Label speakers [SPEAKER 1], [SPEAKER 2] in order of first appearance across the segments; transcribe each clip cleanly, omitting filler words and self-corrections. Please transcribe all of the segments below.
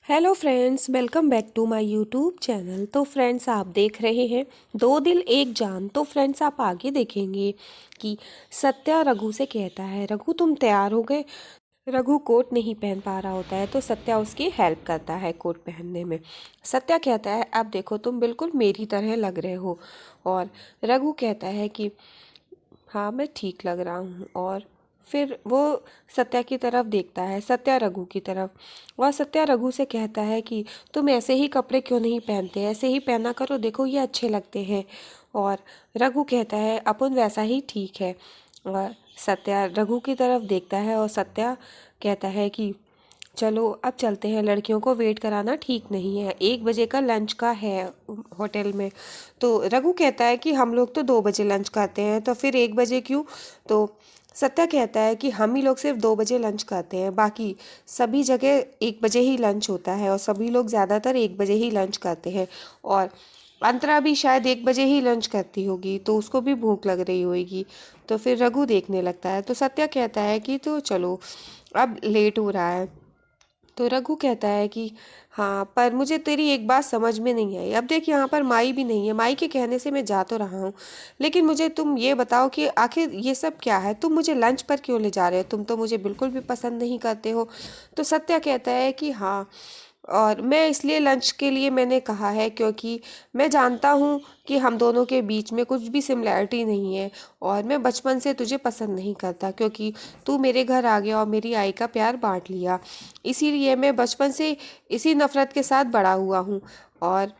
[SPEAKER 1] Hello friends, welcome back to my YouTube channel. तो friends, आप देख रहे हैं दो दिल एक जान। तो फ्रेंड्स, आप आगे देखेंगे कि सत्या रघु से कहता है, रघु तुम तैयार हो गए। रघु कोट नहीं पहन पा रहा होता है तो सत्या उसकी हेल्प करता है कोट पहनने में। सत्या कहता है, अब देखो तुम बिल्कुल मेरी तरह लग रहे हो। और रघु कहता है कि हाँ, मैं ठीक लग रहा हूँ। और फिर वो सत्या की तरफ देखता है, सत्या रघु की तरफ। और सत्या रघु से कहता है कि तुम ऐसे ही कपड़े क्यों नहीं पहनते, ऐसे ही पहना करो, देखो ये अच्छे लगते हैं। और रघु कहता है अपन वैसा ही ठीक है। और सत्या रघु की तरफ देखता है और सत्या कहता है कि चलो अब चलते हैं, लड़कियों को वेट कराना ठीक नहीं है, 1 बजे का लंच का है होटल में। तो रघु कहता है कि हम लोग तो 2 बजे लंच करते हैं, तो फिर 1 बजे क्यों। तो सत्या कहता है कि हम ही लोग सिर्फ 2 बजे लंच करते हैं, बाकी सभी जगह 1 बजे ही लंच होता है और सभी लोग ज़्यादातर 1 बजे ही लंच करते हैं। और अंतरा भी शायद 1 बजे ही लंच करती होगी, तो उसको भी भूख लग रही होगी। तो फिर रघु देखने लगता है, तो सत्या कहता है कि तो चलो अब लेट हो रहा है। तो रघु कहता है कि हाँ, पर मुझे तेरी एक बात समझ में नहीं आई। अब देख, यहाँ पर माई भी नहीं है, माई के कहने से मैं जा तो रहा हूँ, लेकिन मुझे तुम ये बताओ कि आखिर ये सब क्या है, तुम मुझे लंच पर क्यों ले जा रहे हो, तुम तो मुझे बिल्कुल भी पसंद नहीं करते हो। तो सत्या कहता है कि हाँ, और मैं इसलिए लंच के लिए मैंने कहा है क्योंकि मैं जानता हूँ कि हम दोनों के बीच में कुछ भी सिमिलैरिटी नहीं है। और मैं बचपन से तुझे पसंद नहीं करता क्योंकि तू मेरे घर आ गया और मेरी आई का प्यार बांट लिया। इसीलिए मैं बचपन से इसी नफ़रत के साथ बड़ा हुआ हूँ। और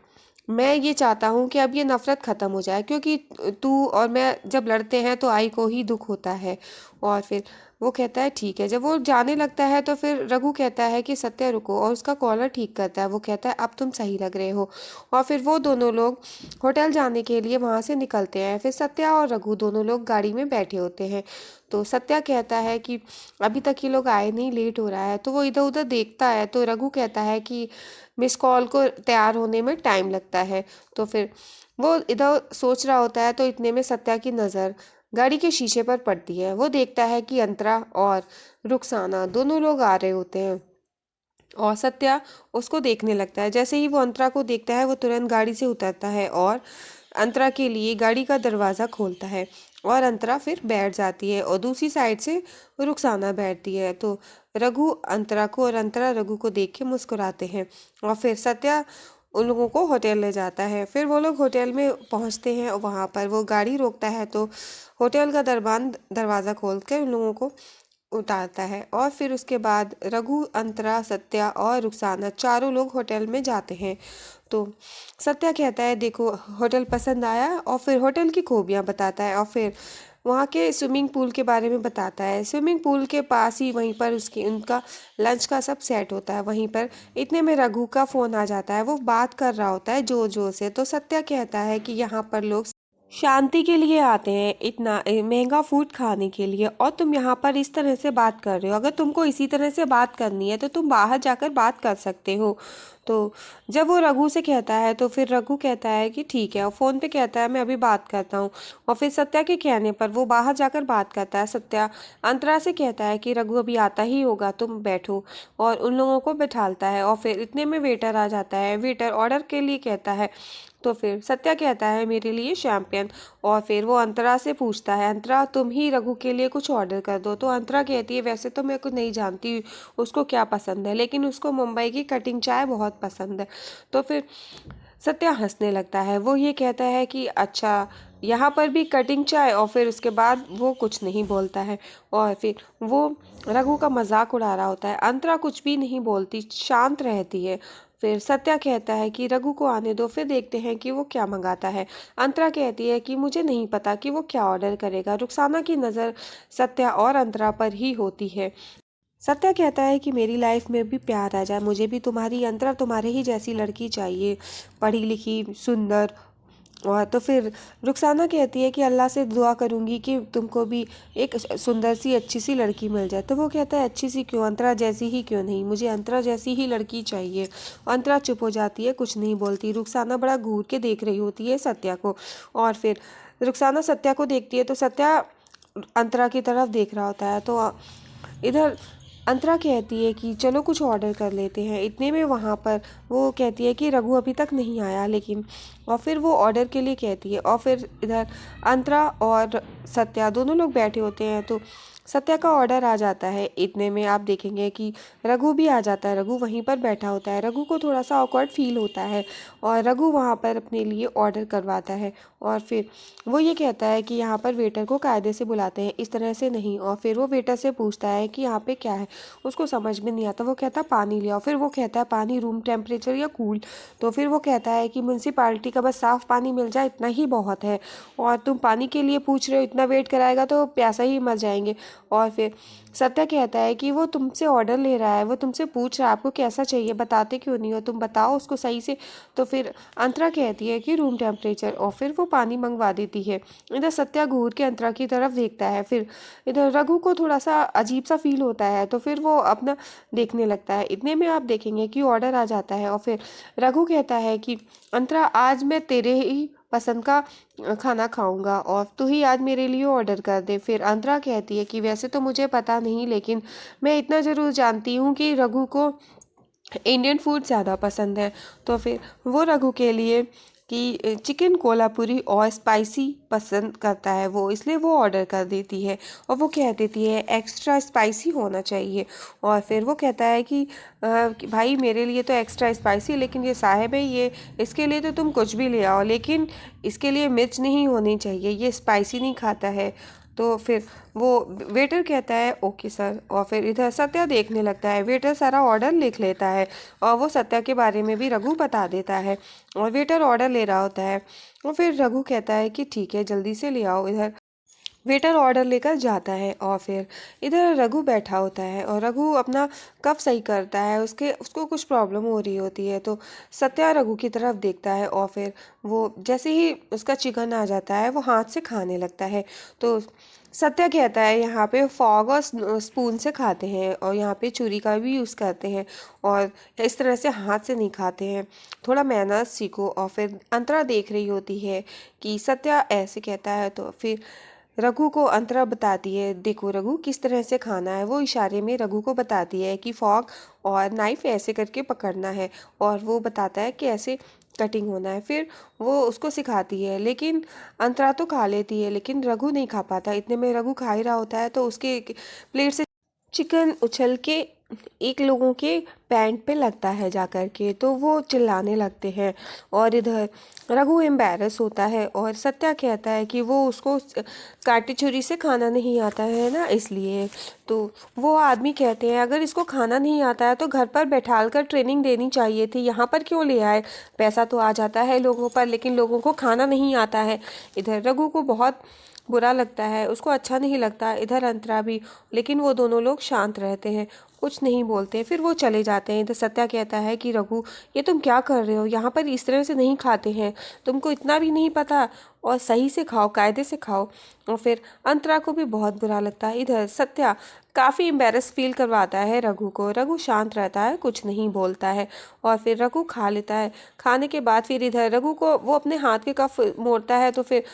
[SPEAKER 1] मैं ये चाहता हूँ कि अब ये नफ़रत ख़त्म हो जाए, क्योंकि तू और मैं जब लड़ते हैं तो आई को ही दुख होता है। और फिर वो कहता है ठीक है। जब वो जाने लगता है तो फिर रघु कहता है कि सत्या रुको, और उसका कॉलर ठीक करता है। वो कहता है अब तुम सही लग रहे हो। और फिर वो दोनों लोग होटल जाने के लिए वहाँ से निकलते हैं। फिर सत्या और रघु दोनों लोग गाड़ी में बैठे होते हैं। तो सत्या कहता है कि अभी तक ये लोग आए नहीं, लेट हो रहा है। तो वो इधर उधर देखता है, तो रघु कहता है कि मिस कॉल को तैयार होने में टाइम लगता है। तो फिर वो इधर सोच रहा होता है, तो इतने में सत्या की नज़र गाड़ी के शीशे पर पड़ती है। वो देखता है कि अंतरा और रुखसाना दोनों लोग आ रहे होते हैं। और सत्या उसको देखने लगता है। जैसे ही वो अंतरा को देखता है, वो तुरंत गाड़ी से उतरता है और अंतरा के लिए गाड़ी का दरवाज़ा खोलता है। और अंतरा फिर बैठ जाती है और दूसरी साइड से रुखसाना बैठती है। तो रघु अंतरा को और अंतरा रघु को देख के मुस्कुराते हैं। और फिर सत्या उन लोगों को होटल ले जाता है। फिर वो लोग होटल में पहुंचते हैं और वहाँ पर वो गाड़ी रोकता है, तो होटल का दरबान दरवाज़ा खोल कर उन लोगों को उतारता है। और फिर उसके बाद रघु, अंतरा, सत्या और रुखसाना चारों लोग होटल में जाते हैं। तो सत्या कहता है देखो होटल पसंद आया, और फिर होटल की खूबियाँ बताता है। और फिर वहाँ के स्विमिंग पूल के बारे में बताता है। स्विमिंग पूल के पास ही वहीं पर उसकी उनका लंच का सब सेट होता है वहीं पर। इतने में रघु का फ़ोन आ जाता है। वो बात कर रहा होता है जोर जोर से। तो सत्या कहता है कि यहाँ पर लोग शांति के लिए आते हैं, इतना महंगा फूड खाने के लिए, और तुम यहाँ पर इस तरह से बात कर रहे हो। अगर तुमको इसी तरह से बात करनी है तो तुम बाहर जाकर बात कर सकते हो। तो जब वो रघु से कहता है तो फिर रघु कहता है कि ठीक है, और फ़ोन पे कहता है मैं अभी बात करता हूँ। और फिर सत्या के कहने पर वो बाहर जाकर बात करता है। सत्या अंतरा से कहता है कि रघु अभी आता ही होगा, तुम बैठो, और उन लोगों को बैठालता है। और फिर इतने में वेटर आ जाता है। वेटर ऑर्डर के लिए कहता है। तो फिर सत्या कहता है मेरे लिए शैम्पियन। और फिर वो अंतरा से पूछता है, अंतरा तुम ही रघु के लिए कुछ ऑर्डर कर दो। तो अंतरा कहती है वैसे तो मैं कुछ नहीं जानती उसको क्या पसंद है, लेकिन उसको मुंबई की कटिंग चाय बहुत पसंद है। तो फिर सत्या हंसने लगता है। वो ये कहता है कि अच्छा, यहाँ पर भी कटिंग चाय। और फिर उसके बाद वो कुछ नहीं बोलता है। और फिर वो रघु का मजाक उड़ा रहा होता है। अंतरा कुछ भी नहीं बोलती, शांत रहती है। फिर सत्या कहता है कि रघु को आने दो, फिर देखते हैं कि वो क्या मंगाता है। अंतरा कहती है कि मुझे नहीं पता कि वो क्या ऑर्डर करेगा। रुखसाना की नज़र सत्या और अंतरा पर ही होती है। सत्या कहता है कि मेरी लाइफ में भी प्यार आ जाए, मुझे भी तुम्हारी अंतरा तुम्हारे ही जैसी लड़की चाहिए, पढ़ी लिखी, सुंदर। और तो फिर रुखसाना कहती है कि अल्लाह से दुआ करूंगी कि तुमको भी एक सुंदर सी अच्छी सी लड़की मिल जाए। तो वो कहता है अच्छी सी क्यों, अंतरा जैसी ही क्यों नहीं, मुझे अंतरा जैसी ही लड़की चाहिए। अंतरा चुप हो जाती है, कुछ नहीं बोलती। रुखसाना बड़ा घूर के देख रही होती है सत्या को। और फिर रुखसाना सत्या को देखती है तो सत्या अंतरा की तरफ देख रहा होता है। तो इधर अंतरा कहती है कि चलो कुछ ऑर्डर कर लेते हैं। इतने में वहाँ पर वो कहती है कि रघु अभी तक नहीं आया, लेकिन और फिर वो ऑर्डर के लिए कहती है। और फिर इधर अंतरा और सत्या दोनों लोग बैठे होते हैं, तो सत्या का ऑर्डर आ जाता है। इतने में आप देखेंगे कि रघु भी आ जाता है। रघु वहीं पर बैठा होता है। रघु को थोड़ा सा ऑकवर्ड फील होता है और रघु वहाँ पर अपने लिए ऑर्डर करवाता है। और फिर वो ये कहता है कि यहाँ पर वेटर को कायदे से बुलाते हैं, इस तरह से नहीं। और फिर वो वेटर से पूछता है कि यहाँ पे क्या है। उसको समझ में नहीं आता। वो कहता है पानी ले आओ। फिर वो कहता है पानी रूम टेम्परेचर या कूल। तो फिर वो कहता है कि म्यूनसिपालिटी का बस साफ़ पानी मिल जाए इतना ही बहुत है, और तुम पानी के लिए पूछ रहे हो, इतना वेट कराएगा तो प्यासा ही मर जाएंगे। और फिर सत्या कहता है कि वो तुमसे ऑर्डर ले रहा है, वो तुमसे पूछ रहा है आपको कैसा चाहिए, बताते क्यों नहीं हो, तुम बताओ उसको सही से। तो फिर अंतरा कहती है कि रूम टेम्परेचर, और फिर वो पानी मंगवा देती है। इधर सत्या घूर के अंतरा की तरफ देखता है। फिर इधर रघु को थोड़ा सा अजीब सा फील होता है, तो फिर वो अपना देखने लगता है। इतने में आप देखेंगे कि ऑर्डर आ जाता है। और फिर रघु कहता है कि अंतरा आज मैं तेरे ही पसंद का खाना खाऊंगा और तू ही आज मेरे लिए ऑर्डर कर दे। फिर अंतरा कहती है कि वैसे तो मुझे पता नहीं, लेकिन मैं इतना ज़रूर जानती हूँ कि रघु को इंडियन फूड ज़्यादा पसंद है। तो फिर वो रघु के लिए कि चिकन कोल्हापुरी और स्पाइसी पसंद करता है वो, इसलिए वो ऑर्डर कर देती है। और वो कह देती है एक्स्ट्रा स्पाइसी होना चाहिए। और फिर वो कहता है कि भाई मेरे लिए तो एक्स्ट्रा स्पाइसी, लेकिन ये साहब है, ये इसके लिए तो तुम कुछ भी ले आओ, लेकिन इसके लिए मिर्च नहीं होनी चाहिए, ये स्पाइसी नहीं खाता है। तो फिर वो वेटर कहता है ओके सर। और फिर इधर सत्या देखने लगता है। वेटर सारा ऑर्डर लिख लेता है और वो सत्या के बारे में भी रघु बता देता है। और वेटर ऑर्डर ले रहा होता है। और फिर रघु कहता है कि ठीक है जल्दी से ले आओ। इधर वेटर ऑर्डर लेकर जाता है। और फिर इधर रघु बैठा होता है और रघु अपना कप सही करता है। उसको कुछ प्रॉब्लम हो रही होती है, तो सत्या रघु की तरफ देखता है। और फिर वो जैसे ही उसका चिकन आ जाता है वो हाथ से खाने लगता है। तो सत्या कहता है यहाँ पे फॉग और स्पून से खाते हैं और यहाँ पे छुरी का भी यूज़ करते हैं, और इस तरह से हाथ से नहीं खाते हैं, थोड़ा मैनर्स सीखो। और फिर अंतरा देख रही होती है कि सत्या ऐसे कहता है। तो फिर रघु को अंतरा बताती है देखो रघु किस तरह से खाना है। वो इशारे में रघु को बताती है कि फॉक और नाइफ ऐसे करके पकड़ना है, और वो बताता है कि ऐसे कटिंग होना है। फिर वो उसको सिखाती है, लेकिन अंतरा तो खा लेती है लेकिन रघु नहीं खा पाता। इतने में रघु खा ही रहा होता है, तो उसके प्लेट से चिकन उछल के एक लोगों के पैंट पे लगता है जाकर के, तो वो चिल्लाने लगते हैं। और इधर रघु एम्बैरस होता है और सत्या कहता है कि वो उसको कांटे छुरी से खाना नहीं आता है ना, इसलिए। तो वो आदमी कहते हैं अगर इसको खाना नहीं आता है तो घर पर बैठाल कर ट्रेनिंग देनी चाहिए थी, यहाँ पर क्यों ले आए। पैसा तो आ जाता है लोगों पर, लेकिन लोगों को खाना नहीं आता है। इधर रघु को बहुत बुरा लगता है, उसको अच्छा नहीं लगता। इधर अंतरा भी, लेकिन वो दोनों लोग शांत रहते हैं, कुछ नहीं बोलते। फिर वो चले जाते हैं। इधर सत्या कहता है कि रघु ये तुम क्या कर रहे हो, यहाँ पर इस तरह से नहीं खाते हैं, तुमको इतना भी नहीं पता, और सही से खाओ, कायदे से खाओ। और फिर अंतरा को भी बहुत बुरा लगता है। इधर सत्या काफ़ी एम्बेरस फील करवाता है रघु को। रघु शांत रहता है, कुछ नहीं बोलता है। और फिर रघु खा लेता है। खाने के बाद फिर इधर रघु को वो अपने हाथ के कफ मोड़ता है, तो फिर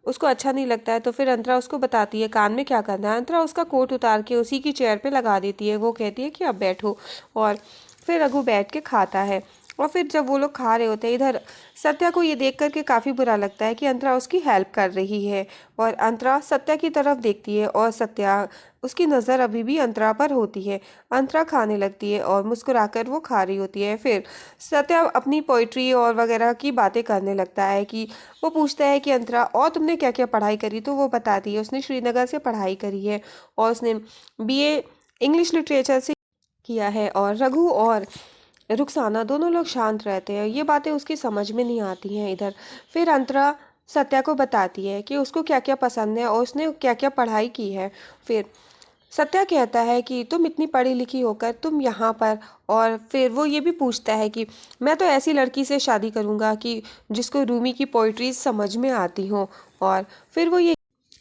[SPEAKER 1] उसको अच्छा नहीं लगता है। तो फिर अंतरा उसको बताती है कान में क्या करना है। अंतरा उसका कोट उतार के उसी की चेयर पे लगा देती है। वो कहती है कि अब बैठो, और फिर रघु बैठ के खाता है। और फिर जब वो लोग खा रहे होते हैं, इधर सत्या को ये देख कर के काफ़ी बुरा लगता है कि अंतरा उसकी हेल्प कर रही है। और अंतरा सत्या की तरफ देखती है और सत्या उसकी नज़र अभी भी अंतरा पर होती है। अंतरा खाने लगती है और मुस्कुराकर वो खा रही होती है। फिर सत्या अपनी पोइट्री और वगैरह की बातें करने लगता है कि वो पूछता है कि अंतरा और तुमने क्या क्या पढ़ाई करी, तो वो बताती है उसने श्रीनगर से पढ़ाई करी है और उसने बीए इंग्लिश लिटरेचर से किया है। और रघु और रुखसाना दोनों लोग शांत रहते हैं, ये बातें उसकी समझ में नहीं आती हैं। इधर फिर अंतरा सत्या को बताती है कि उसको क्या क्या पसंद है और उसने क्या क्या पढ़ाई की है। फिर सत्या कहता है कि तुम इतनी पढ़ी लिखी होकर तुम यहाँ पर, और फिर वो ये भी पूछता है कि मैं तो ऐसी लड़की से शादी करूँगा कि जिसको रूमी की पोइट्री समझ में आती हो। और फिर वो ये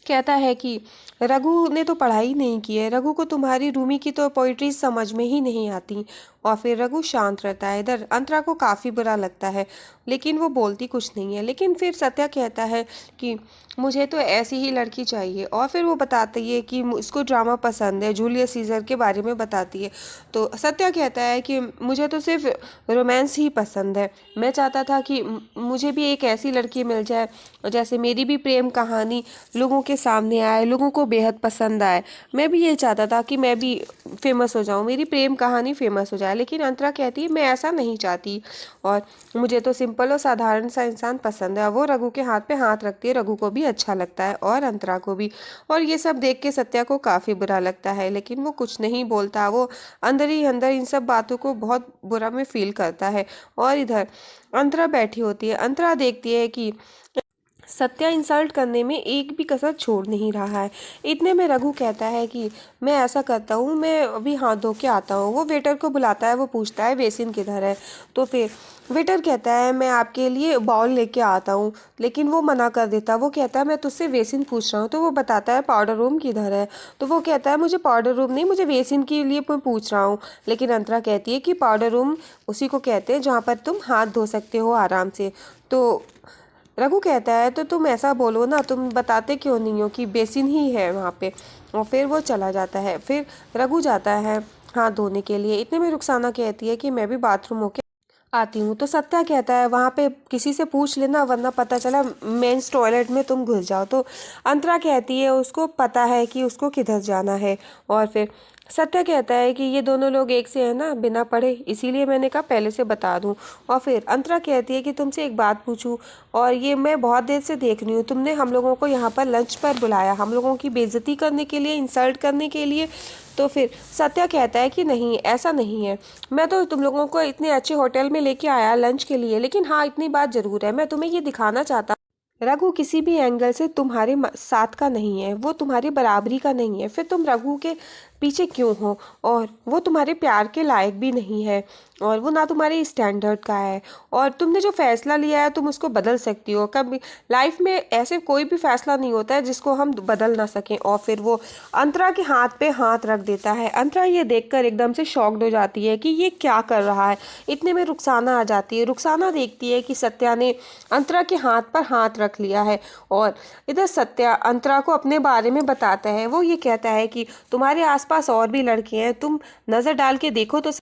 [SPEAKER 1] कहता है कि रघु ने तो पढ़ाई नहीं की है, रघु को तुम्हारी रूमी की तो पोइट्री समझ में ही नहीं आती। और फिर रघु शांत रहता है। इधर अंतरा को काफ़ी बुरा लगता है, लेकिन वो बोलती कुछ नहीं है। लेकिन फिर सत्या कहता है कि मुझे तो ऐसी ही लड़की चाहिए। और फिर वो बताती है कि उसको ड्रामा पसंद है, जूलियस सीजर के बारे में बताती है। तो सत्या कहता है कि मुझे तो सिर्फ रोमांस ही पसंद है, मैं चाहता था कि मुझे भी एक ऐसी लड़की मिल जाए जैसे मेरी भी प्रेम कहानी लोगों के सामने आए, लोगों को बेहद पसंद आए। मैं भी ये चाहता था कि मैं भी फेमस हो जाऊं, मेरी प्रेम कहानी फेमस हो जाए। लेकिन अंतरा कहती है मैं ऐसा नहीं चाहती, और मुझे तो सिंपल और साधारण सा इंसान पसंद है। वो रघु के हाथ पे हाथ रखती है, रघु को भी अच्छा लगता है और अंतरा को भी। और ये सब देख के सत्या को काफ़ी बुरा लगता है, लेकिन वो कुछ नहीं बोलता। वो अंदर ही अंदर इन सब बातों को बहुत बुरा में फील करता है। और इधर अंतरा बैठी होती है। अंतरा देखती है कि सत्या इंसल्ट करने में एक भी कसर छोड़ नहीं रहा है। इतने में रघु कहता है कि मैं ऐसा करता हूँ, मैं अभी हाथ धो के आता हूँ। वो वेटर को बुलाता है, वो पूछता है बेसिन किधर है। तो फिर वेटर कहता है मैं आपके लिए बाउल लेके आता हूँ, लेकिन वो मना कर देता। वो कहता है मैं तुझसे बेसिन पूछ रहा हूँ। तो वो बताता है पाउडर रूम किधर है। तो वो कहता है मुझे पाउडर रूम नहीं, मुझे बेसिन के लिए मैं पूछ रहा हूँ। लेकिन अंतरा कहती है कि पाउडर रूम उसी को कहते हैं जहाँ पर तुम हाथ धो सकते हो आराम से। तो रघु कहता है तो तुम ऐसा बोलो ना, तुम बताते क्यों नहीं हो कि बेसिन ही है वहाँ पे। और फिर वो चला जाता है। फिर रघु जाता है हाथ धोने के लिए। इतने में रुखसाना कहती है कि मैं भी बाथरूम होके आती हूँ। तो सत्या कहता है वहाँ पे किसी से पूछ लेना, वरना पता चला मेंस टॉयलेट में तुम घुस जाओ। तो अंतरा कहती है उसको पता है कि उसको किधर जाना है। और फिर सत्या कहता है कि ये दोनों लोग एक से है ना, बिना पढ़े, इसीलिए मैंने कहा पहले से बता दूं। और फिर अंतरा कहती है कि तुमसे एक बात पूछूं, और ये मैं बहुत देर से देख रही हूँ, तुमने हम लोगों को यहाँ पर लंच पर बुलाया, हम लोगों की बेइज्जती करने के लिए, इंसल्ट करने के लिए। तो फिर सत्या कहता है कि नहीं, ऐसा नहीं है, मैं तो तुम लोगों को इतने अच्छे होटल में लेके आया लंच के लिए। लेकिन हाँ, इतनी बात ज़रूर है, मैं तुम्हें ये दिखाना चाहता, रघु किसी भी एंगल से तुम्हारे साथ का नहीं है, वो तुम्हारी बराबरी का नहीं है। फिर तुम रघु के पीछे क्यों हो? और वो तुम्हारे प्यार के लायक भी नहीं है, और वो ना तुम्हारे स्टैंडर्ड का है। और तुमने जो फैसला लिया है तुम उसको बदल सकती हो। कभी लाइफ में ऐसे कोई भी फैसला नहीं होता है जिसको हम बदल ना सकें। और फिर वो अंतरा के हाथ पे हाथ रख देता है। अंतरा ये देखकर एकदम से शॉक्ड हो जाती है कि ये क्या कर रहा है। इतने में रुखसाना आ जाती है। रुखसाना देखती है कि सत्या ने अंतरा के हाथ पर हाथ रख लिया है। और इधर सत्या अंतरा को अपने बारे में बताता है। वो ये कहता है कि तुम्हारे आसपास और भी लड़के हैं, तुम नज़र डाल के देखो तो